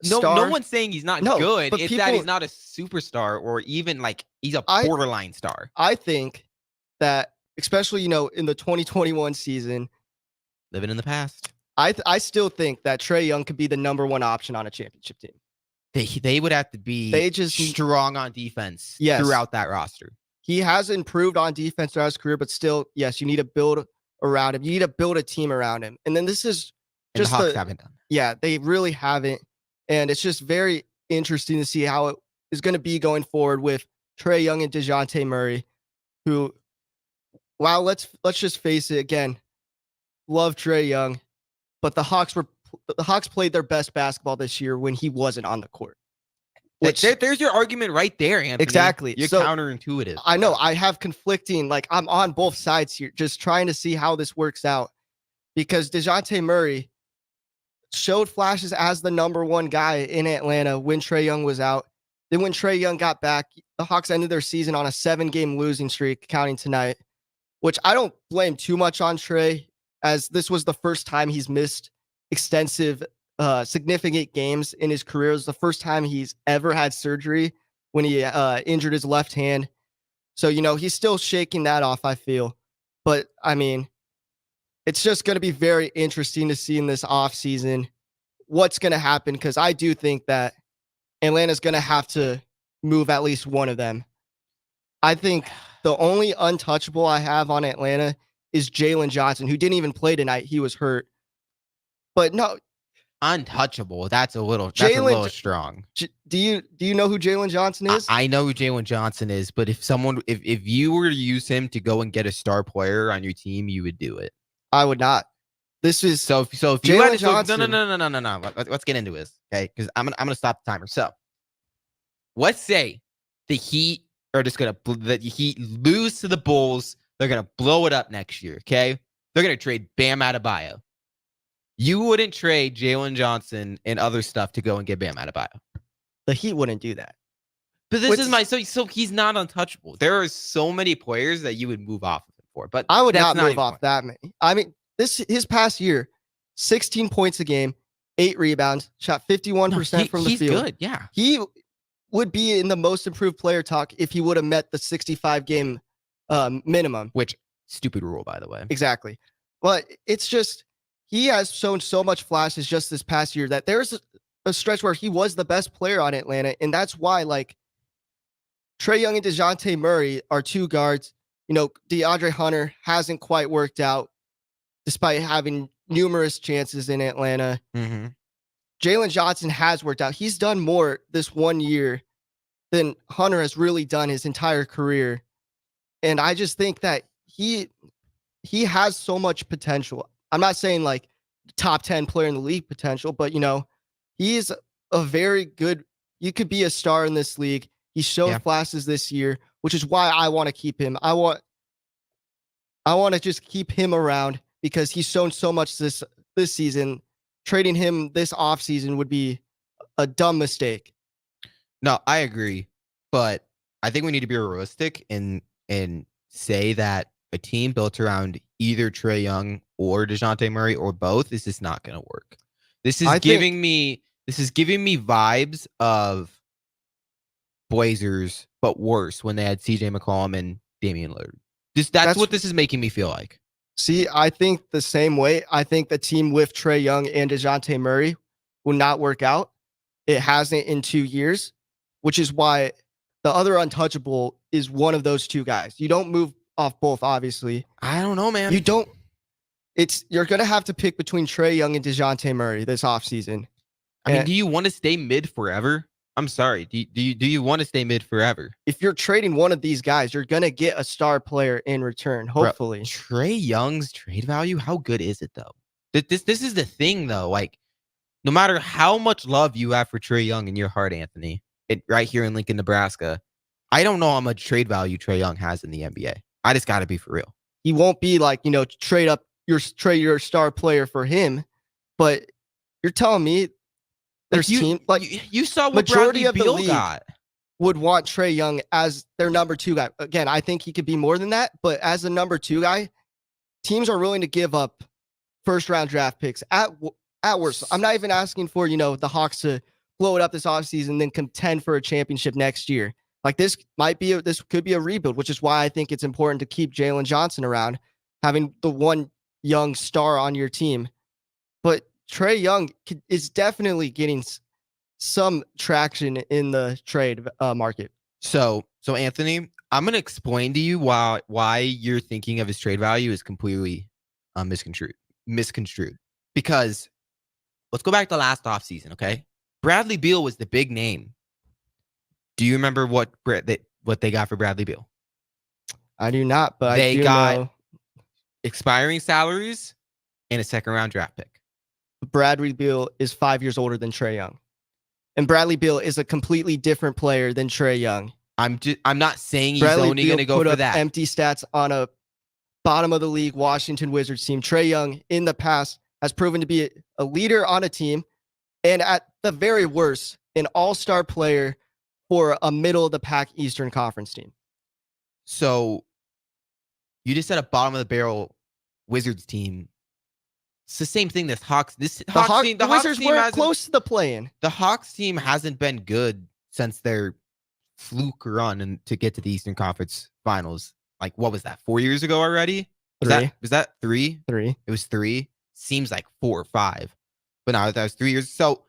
no one's saying he's not good. It's that he's not a superstar or even like he's a borderline star. I think that, especially in the 2021 season, living in the past. I still think that Trae Young could be the number one option on a championship team. They would have to be strong on defense throughout that roster. He has improved on defense throughout his career, but still, yes, you need to build around him. You need to build a team around him. And then this is just the Hawks haven't done. Yeah, they really haven't. And it's just very interesting to see how it is going to be going forward with Trae Young and DeJounte Murray, who, wow, let's just face it again. Love Trae Young, but the Hawks played their best basketball this year when he wasn't on the court. There's your argument right there, Anthony. Exactly. You're counterintuitive. I know. I have conflicting, like I'm on both sides here, just trying to see how this works out. Because DeJounte Murray showed flashes as the number one guy in Atlanta when Trae Young was out. Then when Trae Young got back, the Hawks ended their season on a 7-game losing streak, counting tonight, which I don't blame too much on Trae, as this was the first time he's missed extensive significant games in his career. It was the first time he's ever had surgery when he injured his left hand. So, he's still shaking that off, I feel. But, I mean, it's just going to be very interesting to see in this offseason what's going to happen, because I do think that Atlanta's going to have to move at least one of them. I think the only untouchable I have on Atlanta is Jalen Johnson, who didn't even play tonight. He was hurt. But no, untouchable. That's a little strong. Do you know who Jalen Johnson is? I know who Jalen Johnson is, but if you were to use him to go and get a star player on your team, you would do it. I would not. This is so if Jalen Johnson. No. Let's get into this, okay? Because I'm gonna stop the timer. So let's say the Heat are just gonna lose to the Bulls. They're gonna blow it up next year. Okay, they're gonna trade Bam Adebayo. You wouldn't trade Jalen Johnson and other stuff to go and get Bam Adebayo. The Heat wouldn't do that. But this is so he's not untouchable. There are so many players that you would move off of him for. But I would not move off that many. I mean, his past year, 16 points a game, 8 rebounds, shot 51% from the field. He's good, yeah. He would be in the most improved player talk if he would have met the 65-game minimum. Which, stupid rule, by the way. Exactly. But it's just, he has shown so much flashes just this past year that there's a stretch where he was the best player on Atlanta. And that's why, like, Trae Young and DeJounte Murray are two guards. DeAndre Hunter hasn't quite worked out despite having numerous chances in Atlanta. Mm-hmm. Jalen Johnson has worked out. He's done more this 1 year than Hunter has really done his entire career. And I just think that he has so much potential. I'm not saying like top 10 player in the league potential, but he's a very good, you could be a star in this league. He showed flashes this year, which is why I want to keep him. I want to just keep him around because he's shown so much this season. Trading him this offseason would be a dumb mistake. No, I agree. But I think we need to be realistic and say that a team built around either Trae Young or DeJounte Murray or both is just not going to work. This is giving me vibes of Blazers, but worse when they had CJ McCollum and Damian Lillard. That's what this is making me feel like. See, I think the same way. I think the team with Trae Young and DeJounte Murray will not work out. It hasn't in 2 years, which is why the other untouchable is one of those two guys. You don't move off both, obviously. I don't know, man. You don't. You're going to have to pick between Trae Young and DeJounte Murray this offseason. I mean, do you want to stay mid forever? I'm sorry. Do you want to stay mid forever? If you're trading one of these guys, you're going to get a star player in return, hopefully. Bro, Trae Young's trade value, how good is it, though? This is the thing, though. Like, no matter how much love you have for Trae Young in your heart, Anthony, right here in Lincoln, Nebraska, I don't know how much trade value Trae Young has in the NBA. I just got to be for real. He won't be like, trade your star player for him, but you're telling me there's you saw what majority Bradley of the Beal league got. Would want Trae Young as their number 2 guy. Again, I think he could be more than that, but as the number 2 guy, teams are willing to give up first-round draft picks at worst. I'm not even asking for, the Hawks to blow it up this offseason and then contend for a championship next year. Like this could be a rebuild, which is why I think it's important to keep Jalen Johnson around, having the one young star on your team. But Trae Young is definitely getting some traction in the trade market. So Anthony, I'm gonna explain to you why you're thinking of his trade value is completely misconstrued. Because let's go back to last offseason, okay? Bradley Beal was the big name. Do you remember what they got for Bradley Beal? I do not, but they I do got know expiring salaries and a second-round draft pick. Bradley Beal is 5 years older than Trae Young. And Bradley Beal is a completely different player than Trae Young. I'm not saying he's Bradley only Beal going to go put for up that. empty stats on a bottom of the league Washington Wizards team. Trae Young in the past has proven to be a leader on a team, and at the very worst, an all-star player for a middle of the pack Eastern Conference team. So you just said a bottom of the barrel Wizards team. It's the same thing. The Wizards weren't close to the play-in. The Hawks team hasn't been good since their fluke run to get to the Eastern Conference Finals. Like, what was that? 4 years ago already? Was that 3? 3. It was 3. Seems like 4 or 5, but no, that was 3 years. So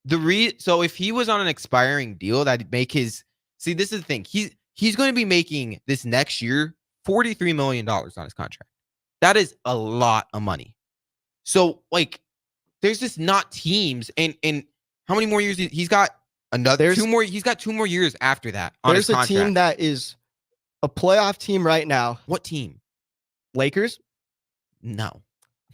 if he was on an expiring deal, that'd make his. See, this is the thing. He's going to be making this next year $43 million on his contract. That is a lot of money. So, like, there's just not teams. And how many more years? He's got another 2 more. He's got 2 more years after that on his contract. There's a team that is a playoff team right now. What team? Lakers? No.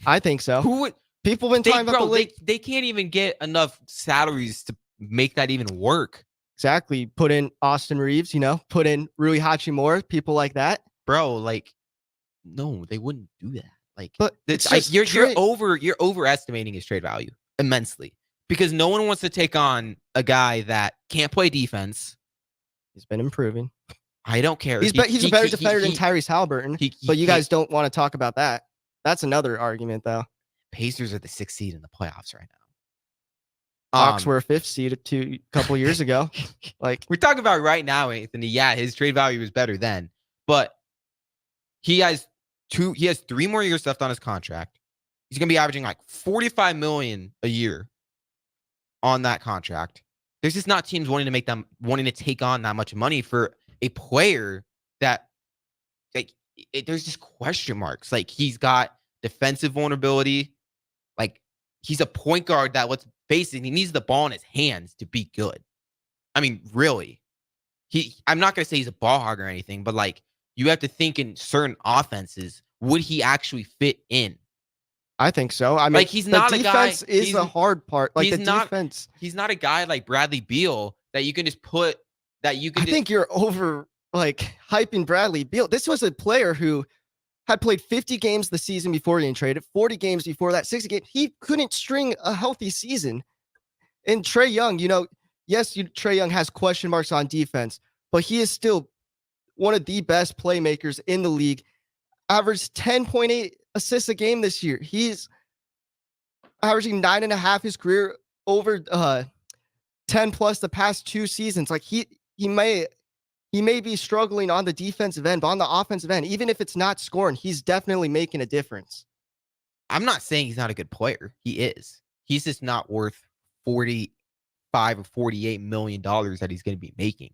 I think so. Who would? People have been talking about the Lakers. They can't even get enough salaries to make that even work. Exactly. Put in Austin Reeves, put in Rui Hachimura, people like that. Bro, like, no, they wouldn't do that. Like, but you're overestimating his trade value immensely because no one wants to take on a guy that can't play defense. He's been improving. I don't care. He's a better defender than Tyrese Halliburton, but you guys don't want to talk about that. That's another argument, though. Pacers are the 6th seed in the playoffs right now. Hawks were a 5th seed a couple years ago. Like, we're talking about right now, Anthony. Yeah, his trade value is better then, but he has 3 more years left on his contract. He's gonna be averaging like $45 million a year on that contract. There's just not teams wanting to take on that much money for a player that, like, there's just question marks. Like, he's got defensive vulnerability. Like, he's a point guard that, let's face it, he needs the ball in his hands to be good. I mean, really. I'm not gonna say he's a ball hog or anything, but like, you have to think in certain offenses, would he actually fit in? I think so. I mean, like, he's not a guy. Defense is the hard part. Like, defense. He's not a guy like Bradley Beal that you can just put. I think you're over hyping Bradley Beal. This was a player who had played 50 games the season before getting traded, 40 games before that, 60 games. He couldn't string a healthy season. And Trae Young, yes, Trae Young has question marks on defense, but he is still one of the best playmakers in the league. Averaged 10.8 assists a game this year. He's averaging 9.5 his career, over 10 plus the past 2 seasons. Like, he may be struggling on the defensive end, but on the offensive end, even if it's not scoring, he's definitely making a difference. I'm not saying he's not a good player. He is. He's just not worth $45 or $48 million that he's going to be making.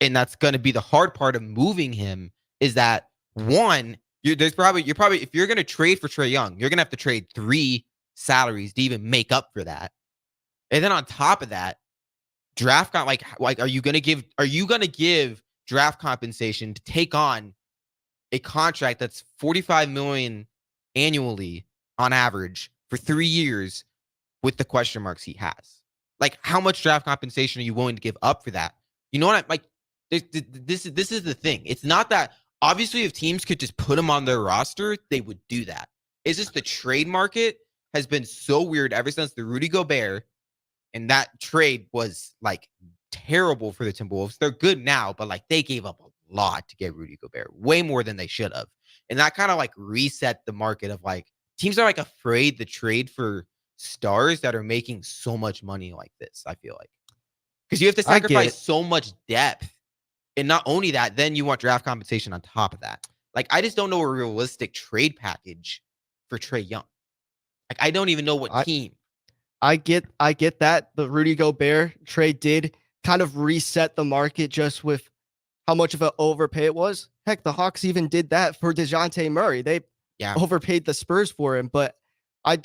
And that's going to be the hard part of moving him, is that, one, you're probably if you're going to trade for Trae Young, you're going to have to trade 3 salaries to even make up for that. And then on top of that, draft are you going to give draft compensation to take on a contract that's $45 million annually on average for 3 years with the question marks he has? Like, how much draft compensation are you willing to give up for that? You know what I'm like? This is the thing. It's not that, obviously, if teams could just put him on their roster, they would do that. It's just the trade market has been so weird ever since the Rudy Gobert, and that trade was like terrible for the Timberwolves. They're good now, but like, they gave up a lot to get Rudy Gobert, way more than they should have. And that kind of like reset the market of like, teams are like afraid to trade for stars that are making so much money like this, I feel like. Because you have to sacrifice so much depth. And not only that, then you want draft compensation on top of that. Like, I just don't know a realistic trade package for Trae Young. Like, I don't even know what team. I get that. The Rudy Gobert trade did kind of reset the market just with how much of an overpay it was. Heck, the Hawks even did that for DeJounte Murray. They overpaid the Spurs for him. But I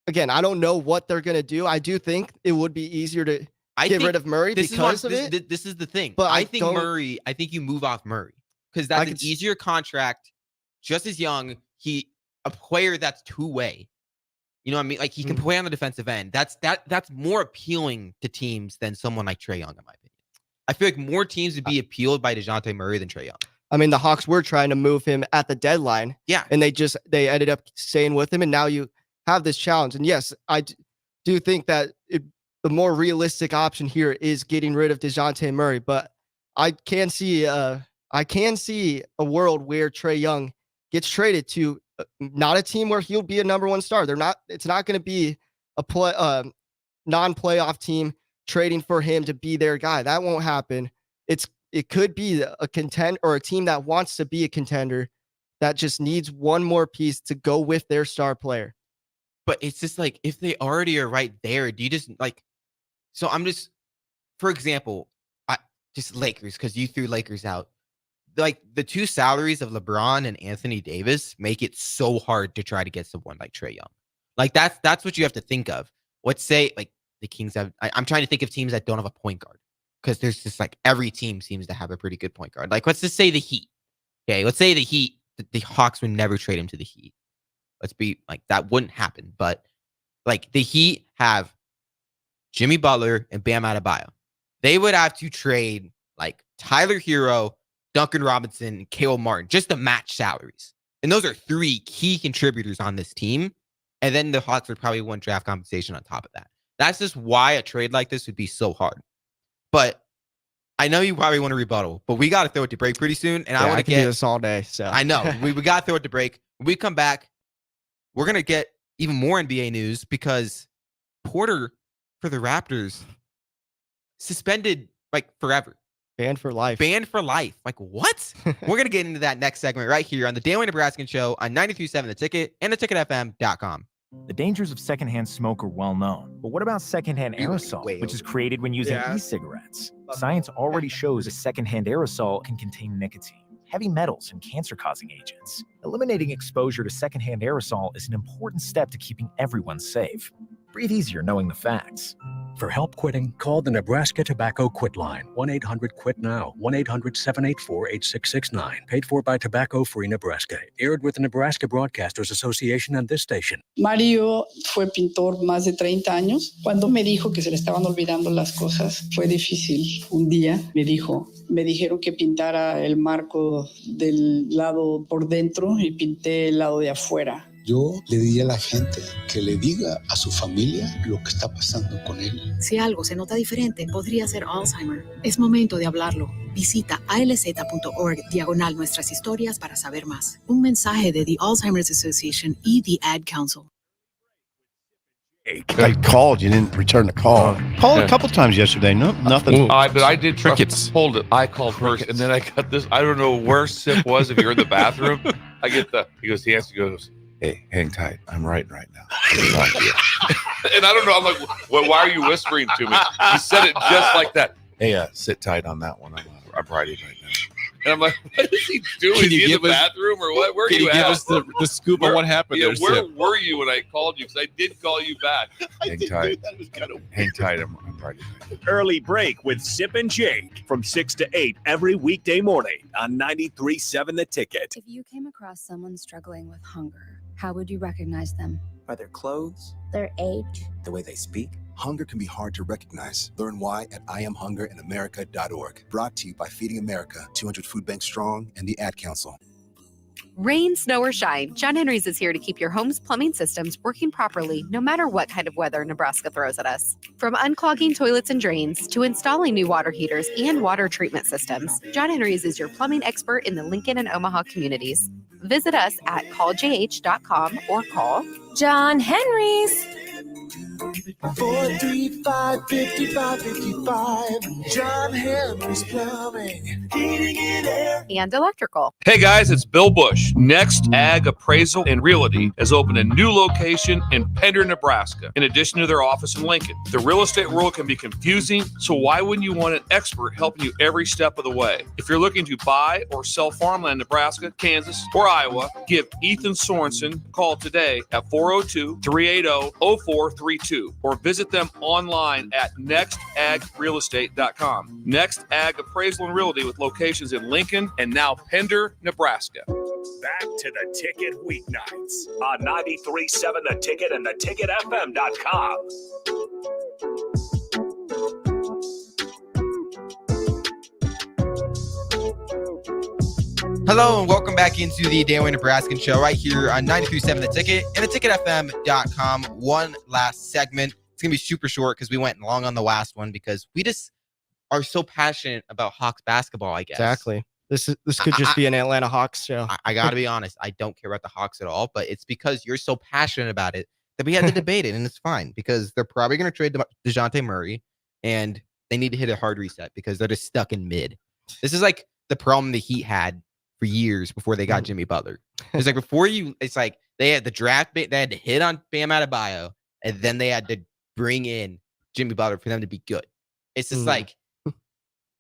don't know what they're going to do. I do think it would be easier to get rid of Murray because of it. This is the thing. But I think you move off Murray because that's an easier contract, just as young. A player that's two-way. You know what I mean? Like, he can play on the defensive end. That's more appealing to teams than someone like Trae Young, in my opinion. I feel like more teams would be appealed by DeJounte Murray than Trae Young. I mean, the Hawks were trying to move him at the deadline. Yeah. And they ended up staying with him, and now you have this challenge. And yes, I do think that the more realistic option here is getting rid of DeJounte Murray, but I can see a world where Trae Young gets traded to not a team where he'll be a number one star. It's not going to be a non-playoff team trading for him to be their guy. That won't happen. It could be a team that wants to be a contender that just needs one more piece to go with their star player. But it's just like, if they already are right there, do you just like, so I'm just, for example, just Lakers, because you threw Lakers out. Like, the two salaries of LeBron and Anthony Davis make it so hard to try to get someone like Trae Young. Like, that's what you have to think of. Let's say, like, the Kings have, I'm trying to think of teams that don't have a point guard, because there's just like every team seems to have a pretty good point guard. Like, let's just say the Heat. Okay, let's say the Heat, the Hawks would never trade him to the Heat. Let's be like, that wouldn't happen. But like, the Heat have Jimmy Butler and Bam Adebayo. They would have to trade like Tyler Hero, Duncan Robinson, and Caleb Martin just to match salaries. And those are three key contributors on this team. And then the Hawks would probably want draft compensation on top of that. That's just why a trade like this would be so hard. But I know you probably want to rebuttal, but we got to throw it to break pretty soon. And I want to do this all day. So I know we got to throw it to break. When we come back, we're going to get even more NBA news, because Porter for the Raptors suspended like forever. Banned for life. Like, what? We're going to get into that next segment right here on the Daily Nebraskan Show on 93.7 The Ticket and theticketfm.com. The dangers of secondhand smoke are well known. But what about secondhand aerosol, which is created when using e-cigarettes? Science already shows a secondhand aerosol can contain nicotine, heavy metals, and cancer-causing agents. Eliminating exposure to secondhand aerosol is an important step to keeping everyone safe. Breathe easier knowing the facts. For help quitting, call the Nebraska Tobacco Quit Line, 1-800-QUIT-NOW, 1-800-784-8669. Paid for by Tobacco Free Nebraska. Aired with the Nebraska Broadcasters Association and this station. Mario fue pintor más de 30 años. Cuando me dijo que se le estaban olvidando las cosas, fue difícil. Un día me dijeron que pintara el marco del lado por dentro y pinté el lado de afuera. Yo le diría a la gente que le diga a su familia lo que está pasando con él. Si algo se nota diferente, podría ser Alzheimer. Es momento de hablarlo. Visita alz.org/nuestras historias para saber más. Un mensaje de The Alzheimer's Association y The Ad Council. I called. You didn't return the call. Called a couple times yesterday. No, nothing. But I did Crickets. Hold it. I called first, and then I got this. I don't know where Sip was. If you're in the bathroom, I get he goes, hey, hang tight. I'm writing right now. And I don't know. I'm like, well, why are you whispering to me? He said it just like that. Hey, sit tight on that one. I'm writing right now. And I'm like, what is he doing? Is he in the bathroom or what? Where are you at? Can you give us the scoop on what happened there, where Sip? were you when I called you? Because I did call you back. Hang tight. Hang tight. I'm writing. Early break with Sip and Jake from 6 to 8 every weekday morning on 93.7 The Ticket. If you came across someone struggling with hunger, how would you recognize them? By their clothes, Their age? the way they speak. Hunger can be hard to recognize. Learn why at IamHungerInAmerica.org. Brought to you by Feeding America, 200 Food Banks Strong, and the Ad Council. Rain, snow, or shine, John Henry's is here to keep your home's plumbing systems working properly no matter what kind of weather Nebraska throws at us. From unclogging toilets and drains to installing new water heaters and water treatment systems, John Henry's is your plumbing expert in the Lincoln and Omaha communities. Visit us at calljh.com or call John Henry's. 435-5555. John Henry's Plumbing, Heating and Air. And electrical. Hey guys, it's Bill Bush. Next Ag Appraisal and Realty has opened a new location in Pender, Nebraska, in addition to their office in Lincoln. The real estate world can be confusing, so why wouldn't you want an expert helping you every step of the way? If you're looking to buy or sell farmland in Nebraska, Kansas, or Iowa, give Ethan Sorensen a call today at 402-380-0432 or visit them online at nextagrealestate.com. Next Ag Appraisal and Realty with locations in Lincoln and now Pender, Nebraska. Back to the Ticket weeknights on 93.7 The Ticket and theticketfm.com. Hello and welcome back into the Daily Nebraskan show right here on 93.7 The Ticket and theticketfm.com. One last segment. It's going to be super short because we went long on the last one because we just are so passionate about Hawks basketball, I guess. Exactly. This could just be an Atlanta Hawks show. I got to be honest. I don't care about the Hawks at all, but it's because you're so passionate about it that we had to debate it, and it's fine because they're probably going to trade DeJounte Murray, and they need to hit a hard reset because they're just stuck in mid. This is like the problem the Heat had for years before they got Jimmy Butler. It's like it's like they had the draft, they had to hit on Bam Adebayo, and then they had to bring in Jimmy Butler for them to be good. It's just like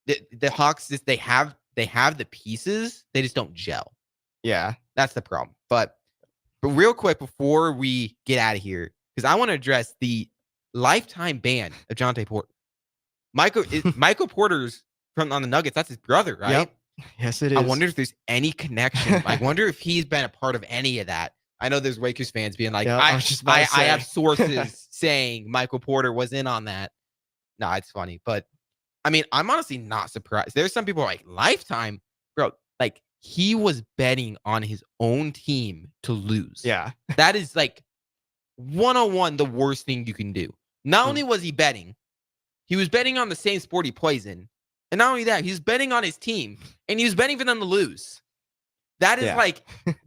the Hawks, they have the pieces, they just don't gel. Yeah, that's the problem. But real quick before we get out of here, because I want to address the lifetime ban of Jonte Porter. Michael Porter's on the Nuggets. That's his brother, right? Yep. Yes, it is. I wonder if there's any connection. I wonder if he's been a part of any of that. I know there's Lakers fans being like, I have sources saying Michael Porter was in on that. No, it's funny. But, I mean, I'm honestly not surprised. There's some people like, lifetime? Bro, like, he was betting on his own team to lose. Yeah. That is, like, 101 the worst thing you can do. Not only was he betting on the same sport he plays in. And not only that, he's betting on his team, and he was betting for them to lose. That is like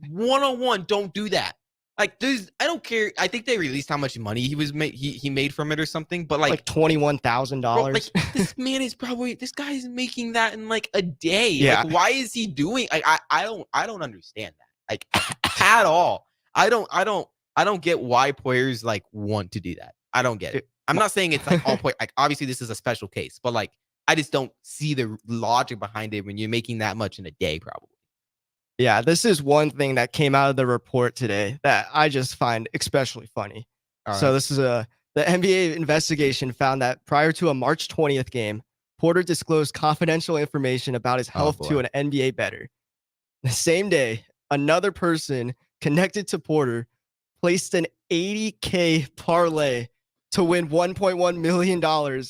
101. Don't do that. Like, I don't care. I think they released how much money he made from it or something, but like $21,000. Like, this man is this guy is making that in like a day. Yeah. Like, why is he doing? I don't understand that. Like at all. I don't get why players like want to do that. I don't get it. I'm not saying it's like all players. Like, obviously this is a special case, but like, I just don't see the logic behind it when you're making that much in a day, probably. Yeah, this is one thing that came out of the report today that I just find especially funny. So this is the NBA investigation found that prior to a March 20th game, Porter disclosed confidential information about his health to an NBA bettor. The same day, another person connected to Porter placed an $80K parlay to win $1.1 million,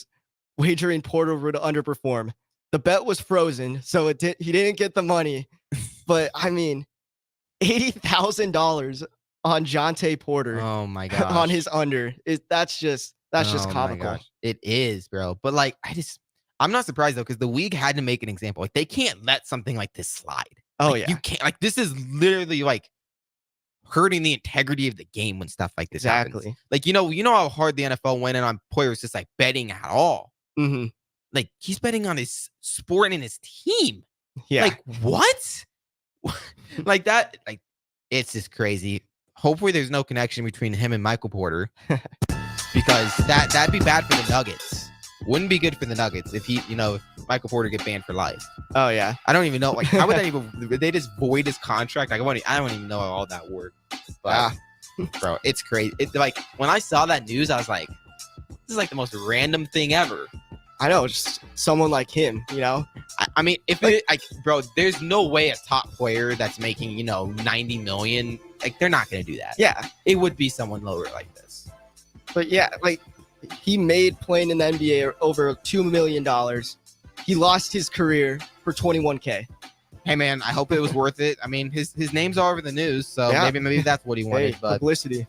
wagering Porter would underperform. The bet was frozen, so he didn't get the money. But I mean, $80,000 on Jonte Porter. Oh my god! On his under that's just comical. It is, bro. But like, I'm not surprised though, because the league had to make an example. Like, they can't let something like this slide. Oh like, yeah, you can't. Like, this is literally like hurting the integrity of the game when stuff like this happens. Like, you know how hard the NFL went in on players just like betting at all. Mm-hmm. Like, he's betting on his sport and his team. Yeah. Like, what? Like that? Like, it's just crazy. Hopefully, there's no connection between him and Michael Porter, because that'd be bad for the Nuggets. Wouldn't be good for the Nuggets if Michael Porter get banned for life. Oh yeah. I don't even know. Like, how would that even? Would they just void his contract? Like, I don't even know how all that worked. But bro, it's crazy. It's like, when I saw that news, I was like, this is like the most random thing ever. I know, just someone like him, I mean, bro, there's no way a top player that's making, 90 million, like, they're not going to do that. Yeah. It would be someone lower like this. But yeah, like, he made playing in the NBA over $2 million. He lost his career for $21K. Hey man, I hope it was worth it. I mean, his name's all over the news, so maybe that's what he wanted. But publicity.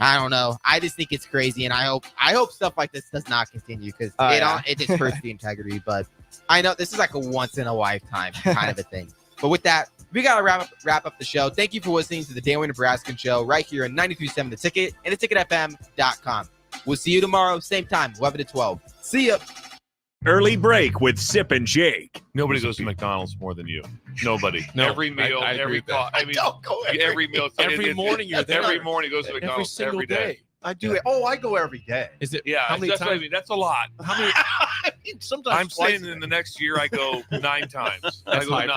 I don't know. I just think it's crazy, and I hope stuff like this does not continue, because it just hurts the integrity. But I know this is like a once in a lifetime kind of a thing. But with that, we gotta wrap up the show. Thank you for listening to the Daily Nebraskan show right here on 93.7 The Ticket and theticketfm.com. We'll see you tomorrow, same time, 11 to 12. See ya. Early break with Sip and Jake. Nobody goes to McDonald's more than you. Nobody. No, every meal, I agree every with that. call. I mean, every meal. Every morning you're there. Every morning goes to McDonald's single every day. I do it. Oh, I go every day. Is it? Yeah, How many that's what I times? mean. That's a lot. How many? Sometimes I'm twice saying a in day. the next year I go 9 times. I That's go high. 9